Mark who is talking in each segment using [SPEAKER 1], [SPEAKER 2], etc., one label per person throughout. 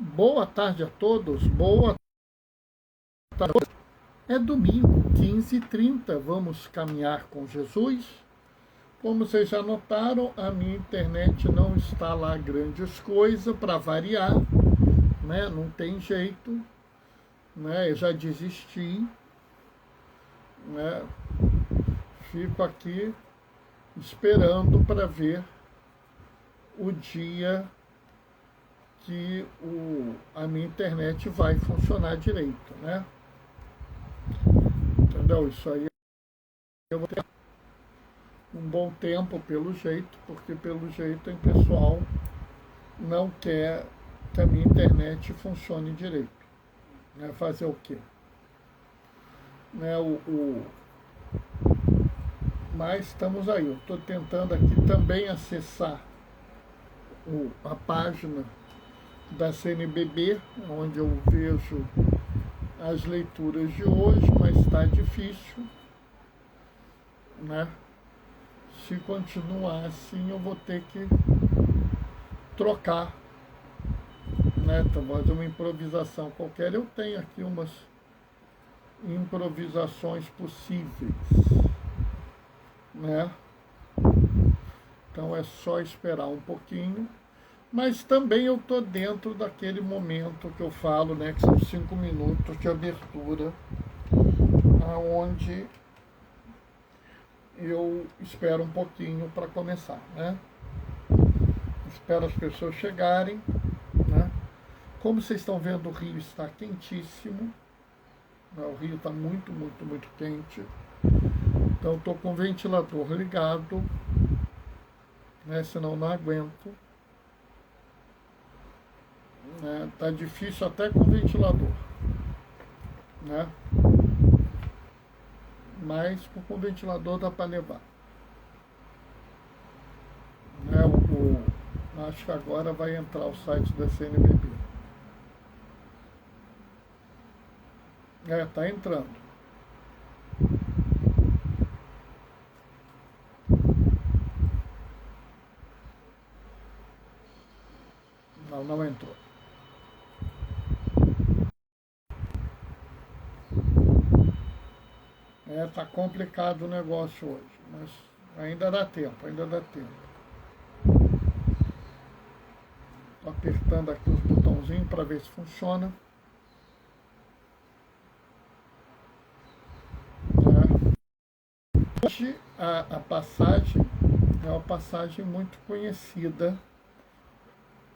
[SPEAKER 1] Boa tarde a todos, boa tarde. É domingo, 15h30, vamos caminhar com Jesus. Como vocês já notaram, a minha internet não está lá grandes coisas, para variar, né? Não tem jeito, né? Eu já desisti, né? Fico aqui esperando para ver o dia que a minha internet vai funcionar direito, né? Entendeu? Isso aí eu vou ter um bom tempo pelo jeito, porque pelo jeito o pessoal não quer que a minha internet funcione direito. Né? Fazer o quê? Né? Mas estamos aí. Eu estou tentando aqui também acessar a página da CNBB, onde eu vejo as leituras de hoje, mas está difícil, né? Se continuar assim, eu vou ter que trocar, né? Fazer uma improvisação qualquer. Eu tenho aqui umas improvisações possíveis, né? Então é só esperar um pouquinho. Mas também eu estou dentro daquele momento que eu falo, né, que são 5 minutos de abertura, onde eu espero um pouquinho para começar, né? Espero as pessoas chegarem, né? Como vocês estão vendo, o Rio está quentíssimo, né? O Rio está muito, muito, muito quente. Então estou com o ventilador ligado, né? Senão não aguento. Tá difícil até com o ventilador, né? Mas com o ventilador dá para levar, né? Acho que agora vai entrar o site da CNBB. Tá entrando. Não entrou. Tá complicado o negócio hoje, mas ainda dá tempo, Tô apertando aqui os botãozinhos para ver se funciona. Hoje a passagem é uma passagem muito conhecida.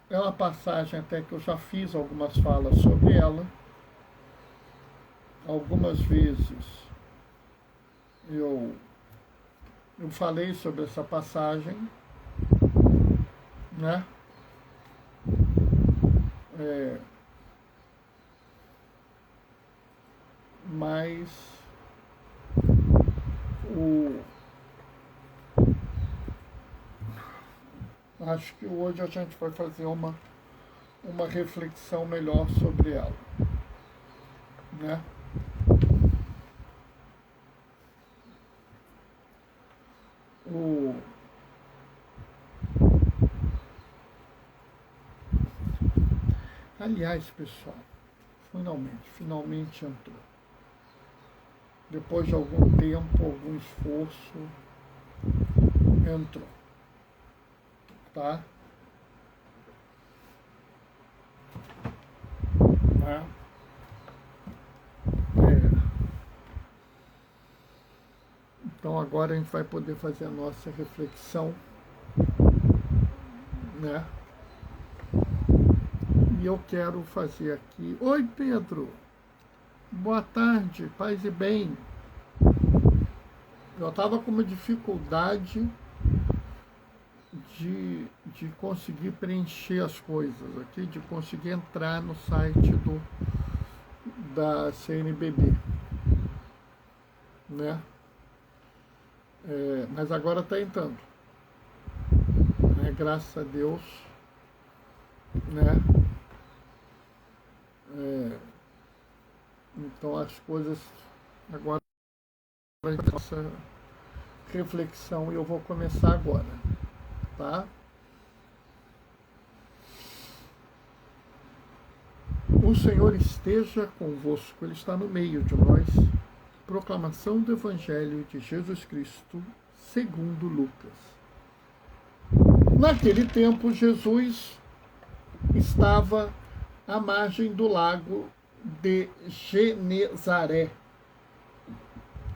[SPEAKER 1] É uma passagem até que eu já fiz algumas falas sobre ela. Algumas vezes eu falei sobre essa passagem, né? Mas acho que hoje a gente vai fazer uma reflexão melhor sobre ela, né? Aliás, pessoal, finalmente entrou. Depois de algum tempo, algum esforço, entrou. Tá? Então agora a gente vai poder fazer a nossa reflexão, né? E eu quero fazer aqui... Oi, Pedro! Boa tarde, paz e bem. Eu estava com uma dificuldade de conseguir preencher as coisas aqui, de conseguir entrar no site da CNBB, né? Mas agora está entrando, né? Graças a Deus, né? Então as coisas agora essa reflexão e eu vou começar agora, tá? O Senhor esteja convosco, Ele está no meio de nós. Proclamação do Evangelho de Jesus Cristo, segundo Lucas. Naquele tempo, Jesus estava à margem do lago de Genezaré,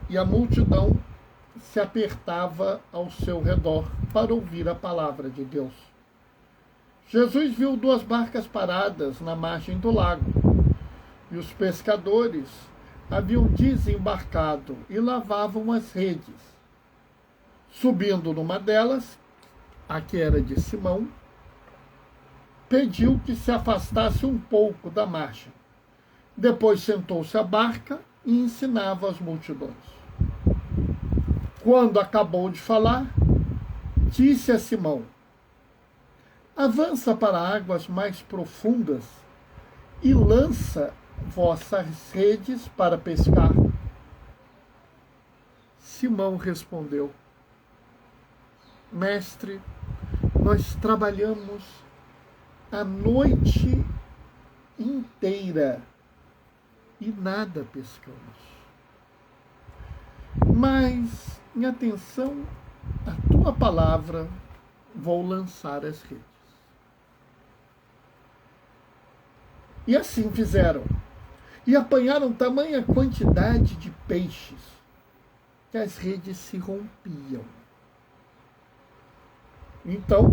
[SPEAKER 1] e a multidão se apertava ao seu redor para ouvir a palavra de Deus. Jesus viu 2 barcas paradas na margem do lago, e os pescadores haviam desembarcado e lavavam as redes. Subindo numa delas, a que era de Simão, pediu que se afastasse um pouco da margem. Depois sentou-se à barca e ensinava as multidões. Quando acabou de falar, disse a Simão: avança para águas mais profundas e lança vossas redes para pescar. Simão respondeu: Mestre, nós trabalhamos a noite inteira e nada pescamos. Mas, em atenção à tua palavra, vou lançar as redes. E assim fizeram. E apanharam tamanha quantidade de peixes que as redes se rompiam. Então,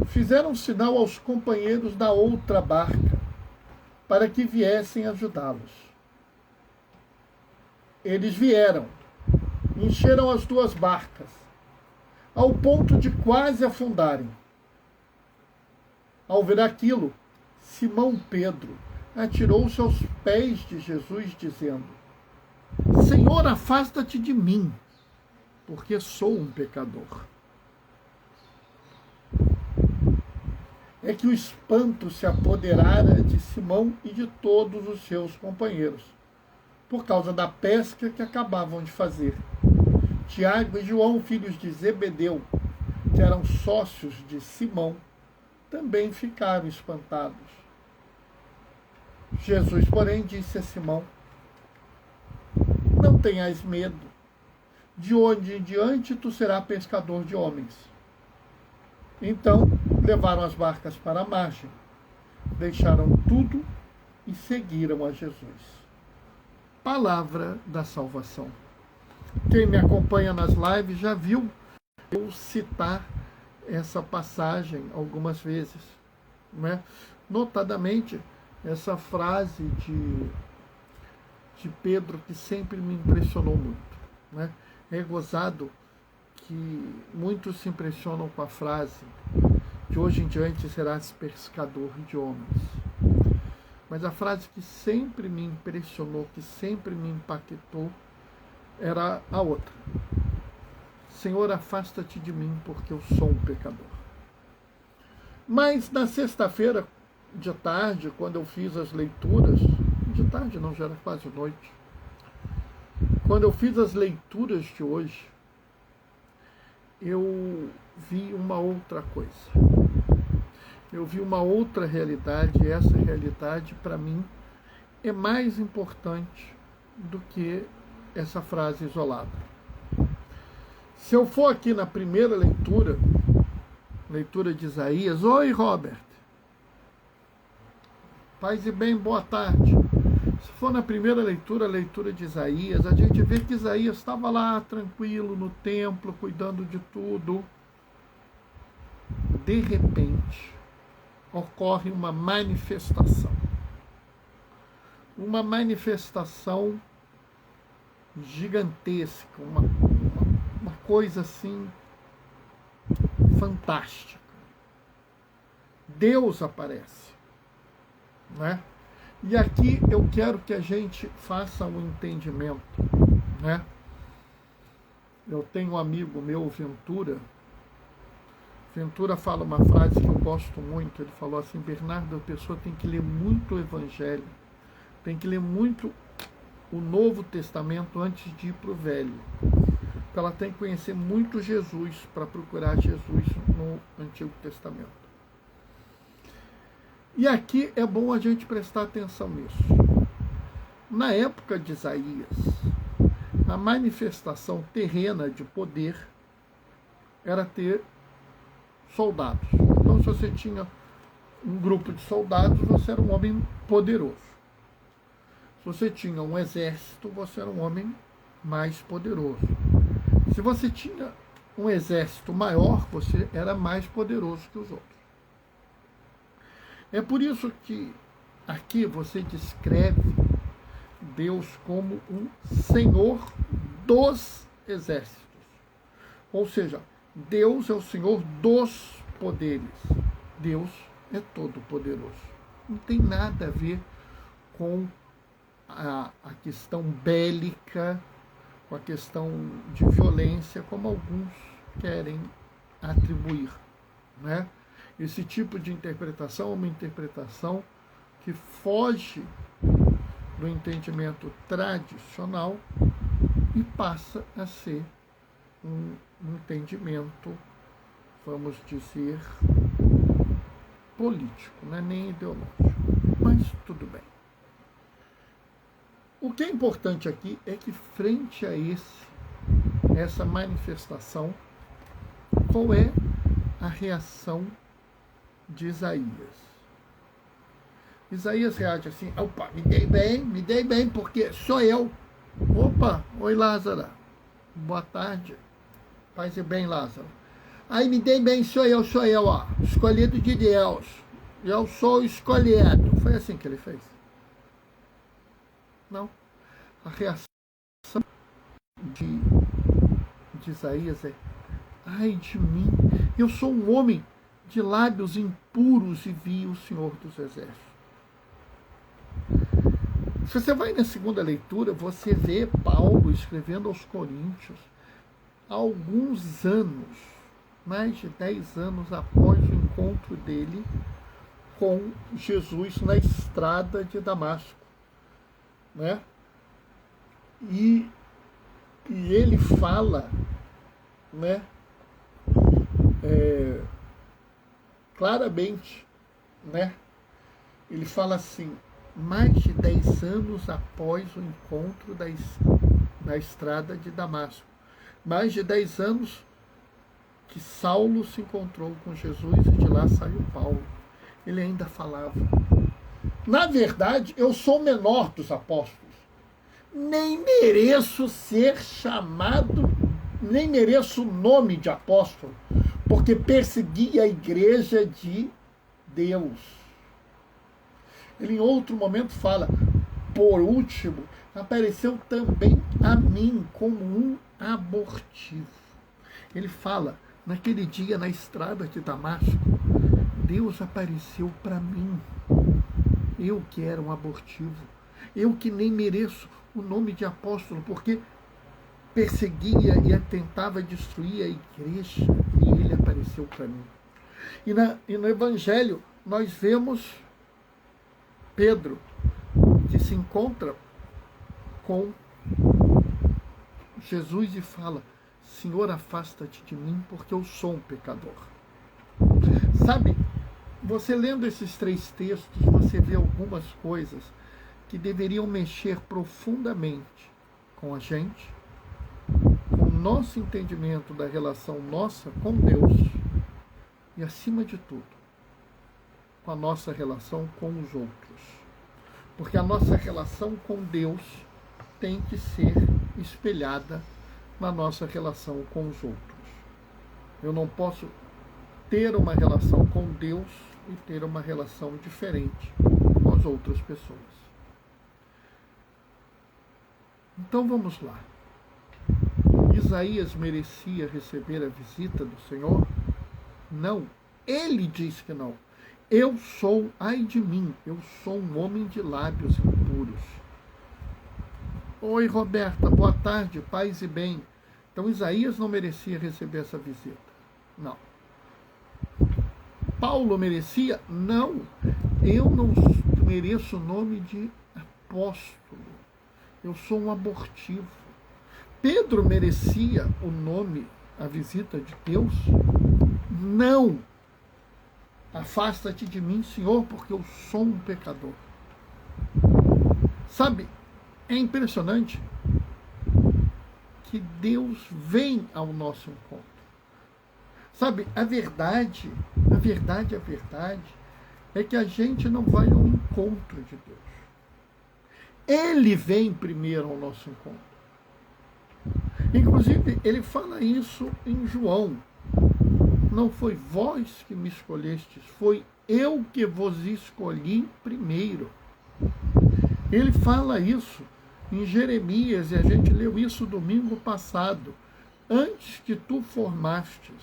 [SPEAKER 1] fizeram sinal aos companheiros da outra barca para que viessem ajudá-los. Eles vieram, encheram as 2 barcas, ao ponto de quase afundarem. Ao ver aquilo, Simão Pedro atirou-se aos pés de Jesus, dizendo: Senhor, afasta-te de mim, porque sou um pecador. É que o espanto se apoderara de Simão e de todos os seus companheiros, por causa da pesca que acabavam de fazer. Tiago e João, filhos de Zebedeu, que eram sócios de Simão, também ficaram espantados. Jesus, porém, disse a Simão: não tenhas medo, de hoje em diante tu serás pescador de homens. Então levaram as barcas para a margem, deixaram tudo e seguiram a Jesus. Palavra da salvação. Quem me acompanha nas lives já viu eu citar essa passagem algumas vezes, né? Notadamente essa frase de Pedro, que sempre me impressionou muito, né? É gozado que muitos se impressionam com a frase: de hoje em diante serás pescador de homens. Mas a frase que sempre me impressionou, que sempre me impactou, era a outra: Senhor, afasta-te de mim, porque eu sou um pecador. Mas na sexta-feira de tarde, quando eu fiz as leituras, de tarde não, já era quase noite, quando eu fiz as leituras de hoje, eu vi uma outra coisa. Eu vi uma outra realidade, e essa realidade, para mim, é mais importante do que essa frase isolada. Se eu for aqui na primeira leitura de Isaías... Oi, Robert. Paz e bem, boa tarde. Se for na primeira leitura, a leitura de Isaías, a gente vê que Isaías estava lá, tranquilo, no templo, cuidando de tudo. De repente, ocorre uma manifestação. Uma manifestação gigantesca, uma coisa assim fantástica. Deus aparece, né? E aqui eu quero que a gente faça um entendimento, né? Eu tenho um amigo meu, Ventura. Ventura fala uma frase que eu gosto muito. Ele falou assim: Bernardo, a pessoa tem que ler muito o Evangelho, tem que ler muito o Novo Testamento antes de ir para o Velho. Ela tem que conhecer muito Jesus para procurar Jesus no Antigo Testamento. E aqui é bom a gente prestar atenção nisso. Na época de Isaías, a manifestação terrena de poder era ter soldados. Então, se você tinha um grupo de soldados, você era um homem poderoso. Se você tinha um exército, você era um homem mais poderoso. Se você tinha um exército maior, você era mais poderoso que os outros. É por isso que aqui você descreve Deus como um Senhor dos exércitos. Ou seja, Deus é o Senhor dos poderes. Deus é todo poderoso. Não tem nada a ver com a questão bélica, com a questão de violência, como alguns querem atribuir, né? Esse tipo de interpretação é uma interpretação que foge do entendimento tradicional e passa a ser um entendimento, vamos dizer, político, não é nem ideológico. Mas tudo bem. O que é importante aqui é que, frente a essa manifestação, qual é a reação de Isaías? Isaías reage assim: opa, me dei bem, porque sou eu. Opa, oi Lázaro, boa tarde, paz e bem, Lázaro. Aí me dei bem, sou eu, ó, escolhido de Deus, eu sou escolhido. Foi assim que ele fez? Não. A reação de Isaías é: ai de mim, eu sou um homem de lábios impuros e vi o Senhor dos Exércitos. Se você vai na segunda leitura, você vê Paulo escrevendo aos Coríntios há alguns anos, mais de 10 anos após o encontro dele com Jesus na estrada de Damasco, né? E ele fala, né, claramente, né? Ele fala assim: mais de 10 anos após o encontro da estrada de Damasco, mais de 10 anos que Saulo se encontrou com Jesus e de lá saiu Paulo. Ele ainda falava: na verdade, eu sou o menor dos apóstolos. Nem mereço ser chamado, nem mereço o nome de apóstolo, porque persegui a igreja de Deus. Ele em outro momento fala: por último, apareceu também a mim como um abortivo. Ele fala: naquele dia na estrada de Damasco, Deus apareceu para mim. Eu que era um abortivo, eu que nem mereço o nome de apóstolo, porque perseguia e tentava destruir a igreja, e ele apareceu para mim. E no Evangelho nós vemos Pedro, que se encontra com Jesus e fala: Senhor, afasta-te de mim, porque eu sou um pecador. Sabe, você lendo esses 3 textos, você vê algumas coisas que deveriam mexer profundamente com a gente, com o nosso entendimento da relação nossa com Deus e, acima de tudo, com a nossa relação com os outros. Porque a nossa relação com Deus tem que ser espelhada na nossa relação com os outros. Eu não posso ter uma relação com Deus e ter uma relação diferente com as outras pessoas. Então vamos lá. Isaías merecia receber a visita do Senhor? Não. Ele diz que não. Eu sou, ai de mim, eu sou um homem de lábios impuros. Oi, Roberta, boa tarde, paz e bem. Então Isaías não merecia receber essa visita? Não. Paulo merecia? Não. Eu não mereço o nome de apóstolo. Eu sou um abortivo. Pedro merecia o nome, a visita de Deus? Não. Afasta-te de mim, Senhor, porque eu sou um pecador. Sabe, é impressionante que Deus vem ao nosso encontro. Sabe, a verdade é que a gente não vai ao encontro de Deus. Ele vem primeiro ao nosso encontro. Inclusive, ele fala isso em João. Não foi vós que me escolhestes, foi eu que vos escolhi primeiro. Ele fala isso em Jeremias, e a gente leu isso domingo passado. Antes que tu formastes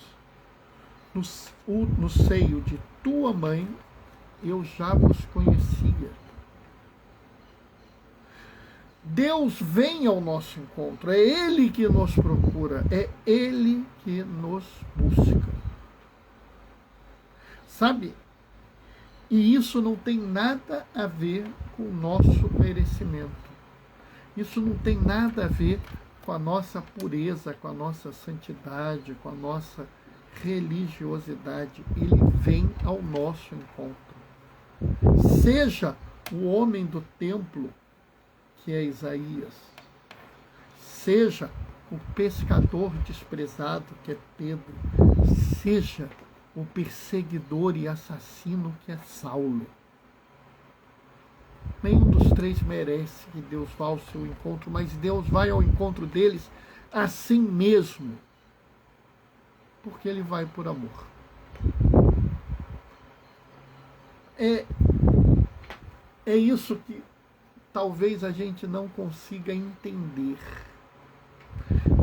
[SPEAKER 1] no seio de tua mãe, eu já vos conhecia. Deus vem ao nosso encontro, é Ele que nos procura, é Ele que nos busca. Sabe? E isso não tem nada a ver com o nosso merecimento. Isso não tem nada a ver com a nossa pureza, com a nossa santidade, com a nossa religiosidade. Ele vem ao nosso encontro. Seja o homem do templo, que é Isaías, seja o pescador desprezado, que é Pedro, seja o perseguidor e assassino, que é Saulo. Nenhum dos três merece que Deus vá ao seu encontro, mas Deus vai ao encontro deles assim mesmo, porque Ele vai por amor. É isso que talvez a gente não consiga entender.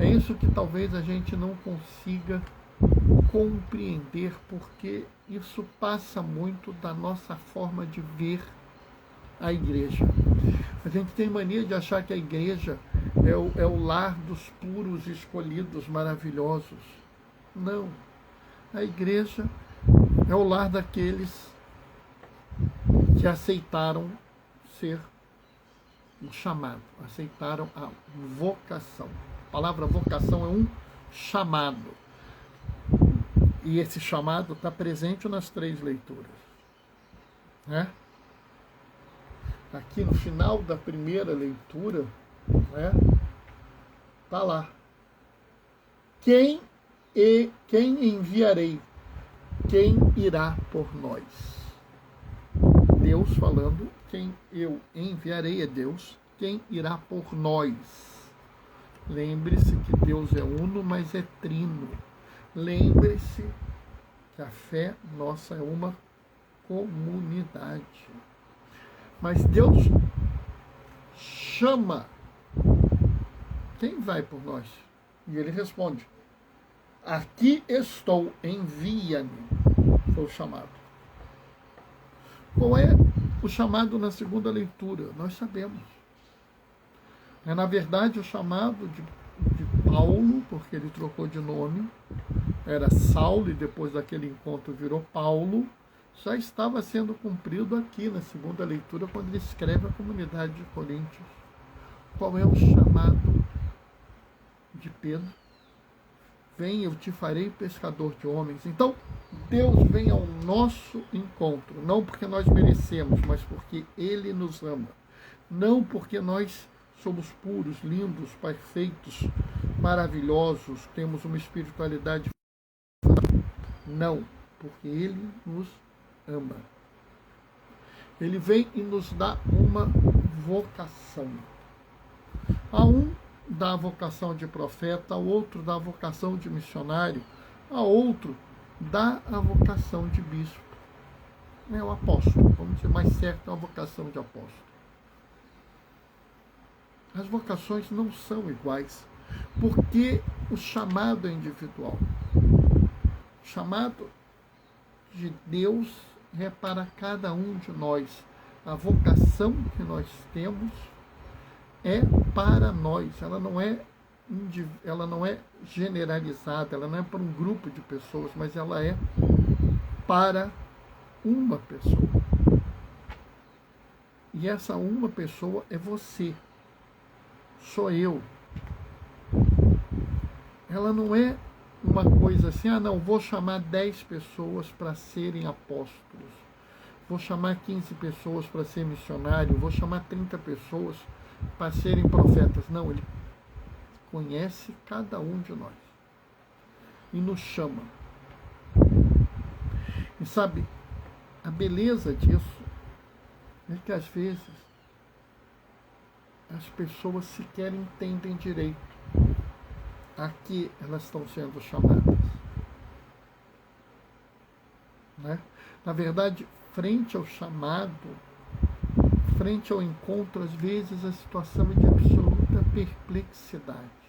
[SPEAKER 1] É isso que talvez a gente não consiga compreender, porque isso passa muito da nossa forma de ver a igreja. A gente tem mania de achar que a igreja é o lar dos puros escolhidos maravilhosos. Não. A igreja é o lar daqueles que aceitaram ser o chamado, aceitaram a vocação. A palavra vocação é um chamado. E esse chamado está presente nas três leituras. Né? Aqui no final da primeira leitura, está lá. Quem enviarei? Quem irá por nós? Deus falando, quem eu enviarei é Deus, quem irá por nós? Lembre-se que Deus é uno, mas é trino. Lembre-se que a fé nossa é uma comunidade. Mas Deus chama. Quem vai por nós? E ele responde: aqui estou, envia-me. Foi o chamado. Qual é o chamado na segunda leitura? Nós sabemos. É, na verdade, o chamado de Paulo, porque ele trocou de nome, era Saulo e depois daquele encontro virou Paulo, já estava sendo cumprido aqui na segunda leitura, quando ele escreve a comunidade de Coríntios. Qual é o chamado de Pedro? Vem, eu te farei pescador de homens. Então, Deus vem ao nosso encontro, não porque nós merecemos, mas porque Ele nos ama. Não porque nós somos puros, lindos, perfeitos, maravilhosos, temos uma espiritualidade. Não, porque Ele nos ama. Ele vem e nos dá uma vocação. A um dá a vocação de profeta, a outro dá a vocação de missionário, a outro dá a vocação de bispo. É o apóstolo, vamos dizer mais certo, é uma vocação de apóstolo. As vocações não são iguais, porque o chamado é individual. O chamado de Deus é para cada um de nós. A vocação que nós temos é para nós. Ela não é generalizada, ela não é para um grupo de pessoas, mas ela é para uma pessoa. E essa uma pessoa é você. Sou eu. Ela não é uma coisa assim, não, vou chamar 10 pessoas para serem apóstolos. vou chamar 15 pessoas para ser missionário, vou chamar 30 pessoas para serem profetas. Não, ele conhece cada um de nós e nos chama. E sabe, a beleza disso é que às vezes as pessoas sequer entendem direito a que elas estão sendo chamadas. Né? Na verdade, frente ao chamado, frente ao encontro, às vezes a situação é de absoluta perplexidade.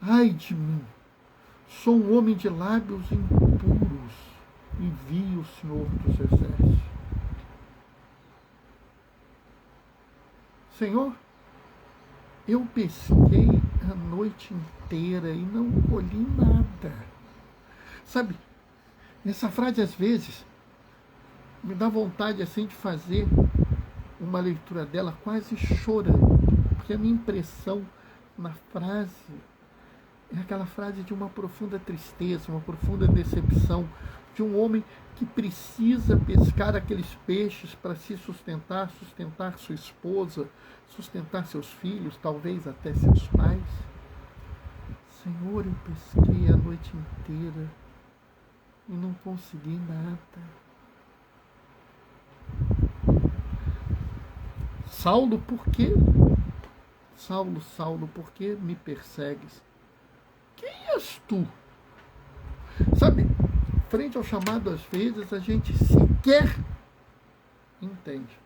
[SPEAKER 1] Ai de mim, sou um homem de lábios impuros e vi o Senhor dos Exércitos. Senhor, eu pesquei a noite inteira e não colhi nada. Sabe, essa frase às vezes me dá vontade assim de fazer uma leitura dela quase chorando, porque a minha impressão na frase é aquela frase de uma profunda tristeza, uma profunda decepção, de um homem que precisa pescar aqueles peixes para se sustentar, sustentar sua esposa, sustentar seus filhos, talvez até seus pais. Senhor, eu pesquei a noite inteira e não consegui nada. Saulo, por quê? Saulo, Saulo, por que me persegues? Quem és tu? Sabe, frente ao chamado, às vezes, a gente sequer entende.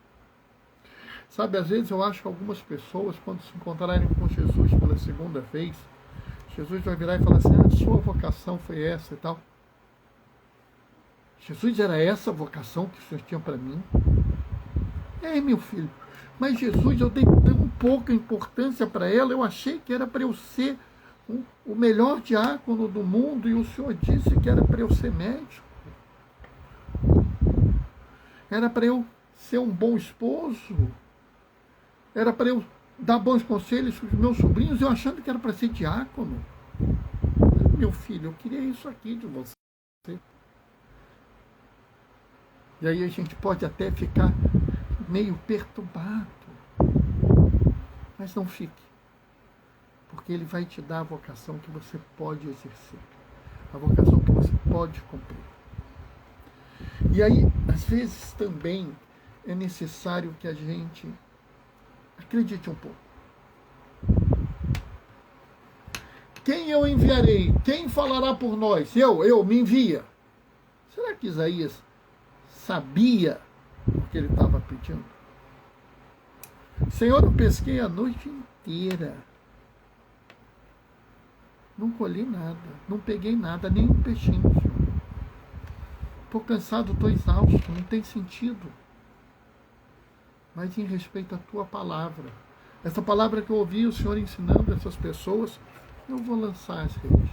[SPEAKER 1] Sabe, às vezes eu acho que algumas pessoas, quando se encontrarem com Jesus pela segunda vez, Jesus vai virar e falar assim, a sua vocação foi essa e tal. Jesus, era essa a vocação que o Senhor tinha para mim? Meu filho, mas Jesus, eu dei tão pouca importância para ela, eu achei que era para eu ser o melhor diácono do mundo, e o Senhor disse que era para eu ser médico. Era para eu ser um bom esposo. Era para eu dar bons conselhos para os meus sobrinhos, eu achando que era para ser diácono. Meu filho, eu queria isso aqui de você. E aí a gente pode até ficar meio perturbado. Mas não fique. Porque ele vai te dar a vocação que você pode exercer. A vocação que você pode cumprir. E aí, às vezes também é necessário que a gente acredite um pouco. Quem eu enviarei? Quem falará por nós? Eu, me envia. Será que Isaías sabia o que ele estava pedindo? Senhor, eu pesquei a noite inteira. Não colhi nada, não peguei nada, nem um peixinho, Senhor. Estou cansado, estou exausto, não tem sentido. Mas em respeito à tua palavra, essa palavra que eu ouvi o Senhor ensinando essas pessoas, eu vou lançar as redes.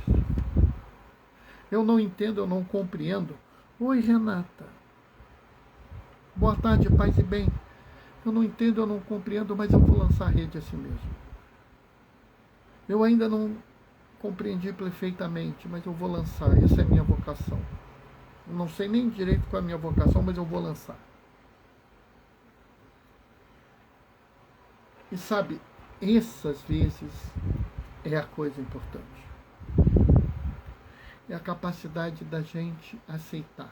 [SPEAKER 1] Eu não entendo, eu não compreendo. Oi, Renata. Boa tarde, paz e bem. Eu não entendo, eu não compreendo, mas eu vou lançar a rede assim mesmo. Eu ainda não compreendi perfeitamente, mas eu vou lançar. Essa é a minha vocação. Eu não sei nem direito qual é a minha vocação, mas eu vou lançar. E sabe, essas vezes é a coisa importante. É a capacidade da gente aceitar,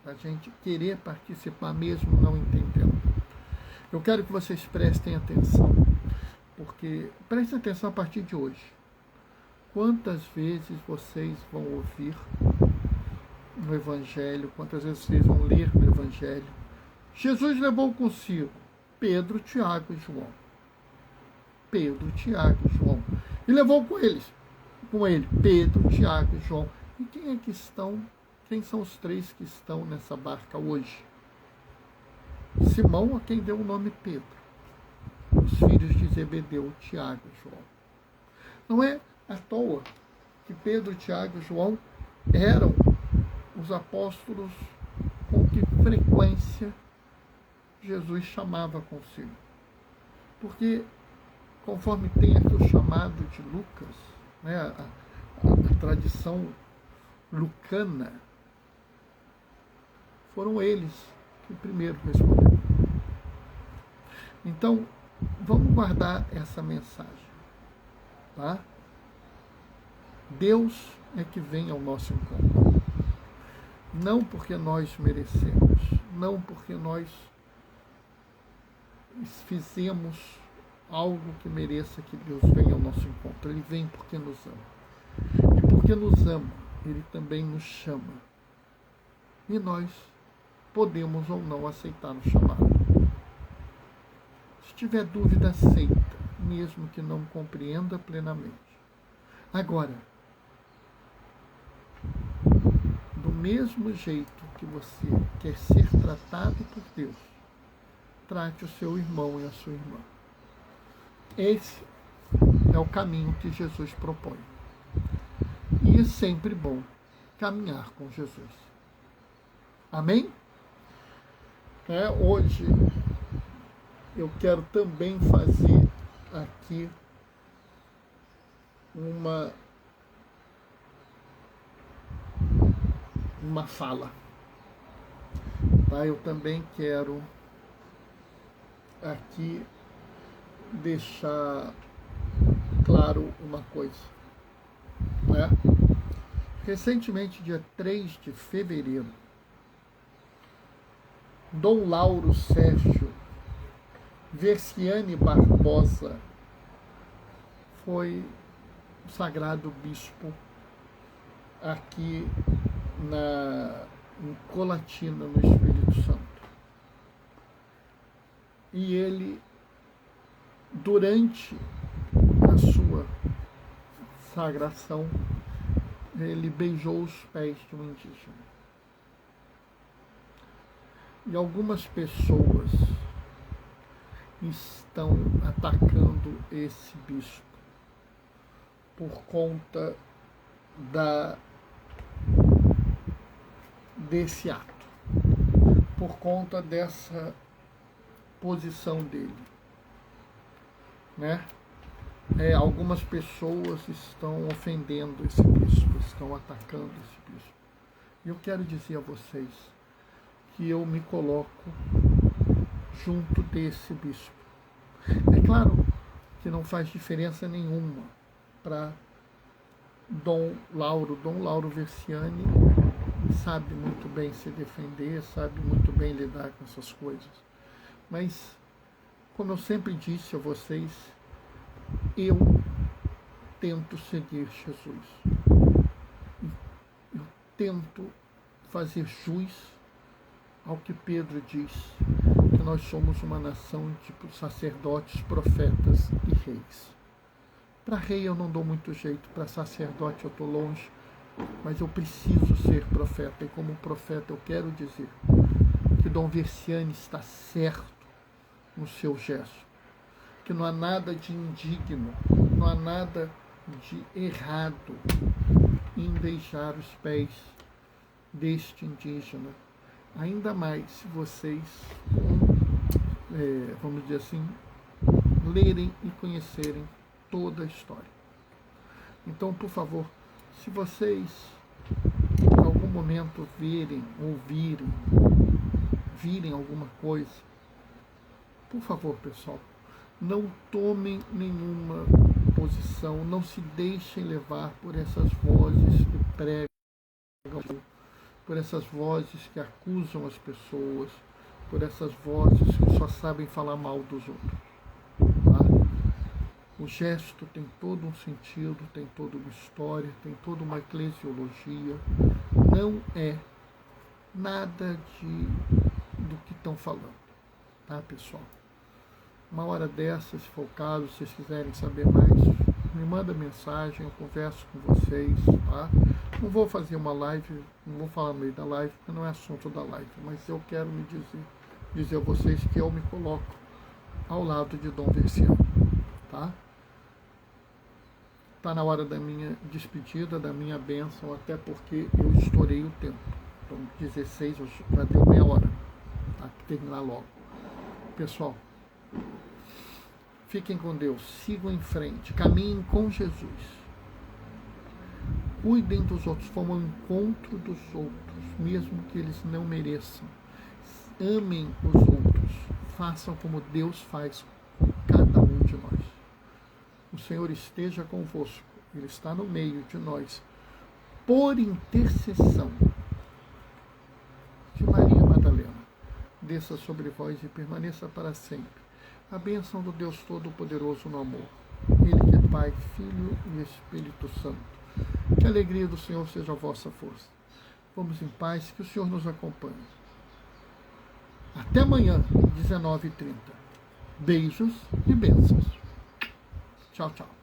[SPEAKER 1] da gente querer participar mesmo não entendendo. Eu quero que vocês prestem atenção, porque prestem atenção a partir de hoje. Quantas vezes vocês vão ouvir no Evangelho, quantas vezes vocês vão ler no Evangelho? Jesus levou consigo Pedro, Tiago e João. Pedro, Tiago e João. E levou com ele Pedro, Tiago e João. E quem é que estão? Quem são os três que estão nessa barca hoje? Simão, a quem deu o nome Pedro. Os filhos de Zebedeu, Tiago e João. Não é à toa que Pedro, Tiago e João eram os apóstolos com que frequência Jesus chamava consigo. Porque, conforme tem aqui o chamado de Lucas, né, a tradição lucana, foram eles o primeiro respondeu. Então, vamos guardar essa mensagem, tá? Deus é que vem ao nosso encontro. Não porque nós merecemos, não porque nós fizemos algo que mereça que Deus venha ao nosso encontro. Ele vem porque nos ama. E porque nos ama, Ele também nos chama. E nós podemos ou não aceitar o chamado. Se tiver dúvida, aceita, mesmo que não compreenda plenamente. Agora, do mesmo jeito que você quer ser tratado por Deus, trate o seu irmão e a sua irmã. Esse é o caminho que Jesus propõe. E é sempre bom caminhar com Jesus. Amém? Hoje eu quero também fazer aqui uma fala. Eu também quero aqui deixar claro uma coisa. Recentemente, dia 3 de fevereiro, Dom Lauro Sérgio Versiani Barbosa foi sagrado bispo aqui em Colatina, no Espírito Santo. E ele, durante a sua sagração, ele beijou os pés de um indígena. E algumas pessoas estão atacando esse bispo por conta desse ato, por conta dessa posição dele, algumas pessoas estão ofendendo esse bispo, estão atacando esse bispo. E eu quero dizer a vocês que eu me coloco junto desse bispo. É claro que não faz diferença nenhuma para Dom Lauro Versiani sabe muito bem se defender, sabe muito bem lidar com essas coisas. Mas, como eu sempre disse a vocês, eu tento seguir Jesus. Eu tento fazer jus ao que Pedro diz, que nós somos uma nação de sacerdotes, profetas e reis. Para rei eu não dou muito jeito, para sacerdote eu estou longe, mas eu preciso ser profeta. E como profeta eu quero dizer que Dom Versiani está certo no seu gesto, que não há nada de indigno, não há nada de errado em beijar os pés deste indígena. Ainda mais se vocês, vamos dizer assim, lerem e conhecerem toda a história. Então, por favor, se vocês em algum momento verem, ouvirem, virem alguma coisa, por favor, pessoal, não tomem nenhuma posição, não se deixem levar por essas vozes que pregam, por essas vozes que acusam as pessoas, por essas vozes que só sabem falar mal dos outros. O gesto tem todo um sentido, tem toda uma história, tem toda uma eclesiologia. Não é nada do que estão falando, tá, pessoal? Uma hora dessa, se for o caso, se vocês quiserem saber mais, me manda mensagem, eu converso com vocês, tá? Não vou fazer uma live, não vou falar no meio da live, porque não é assunto da live, mas eu quero dizer a vocês que eu me coloco ao lado de Dom Versiani, tá? Está na hora da minha despedida, da minha bênção, até porque eu estourei o tempo. Então, 16, já deu meia hora, tá? Terminar logo. Pessoal, fiquem com Deus, sigam em frente, caminhem com Jesus. Cuidem dos outros, vão ao encontro dos outros, mesmo que eles não mereçam. amem os outros, façam como Deus faz com cada um de nós. O Senhor esteja convosco, Ele está no meio de nós, por intercessão de Maria Madalena. Desça sobre vós e permaneça para sempre a bênção do Deus Todo-Poderoso no amor. Ele que é Pai, Filho e Espírito Santo. Que a alegria do Senhor seja a vossa força. Vamos em paz, que o Senhor nos acompanhe. Até amanhã, 19h30. Beijos e bênçãos. Tchau, tchau.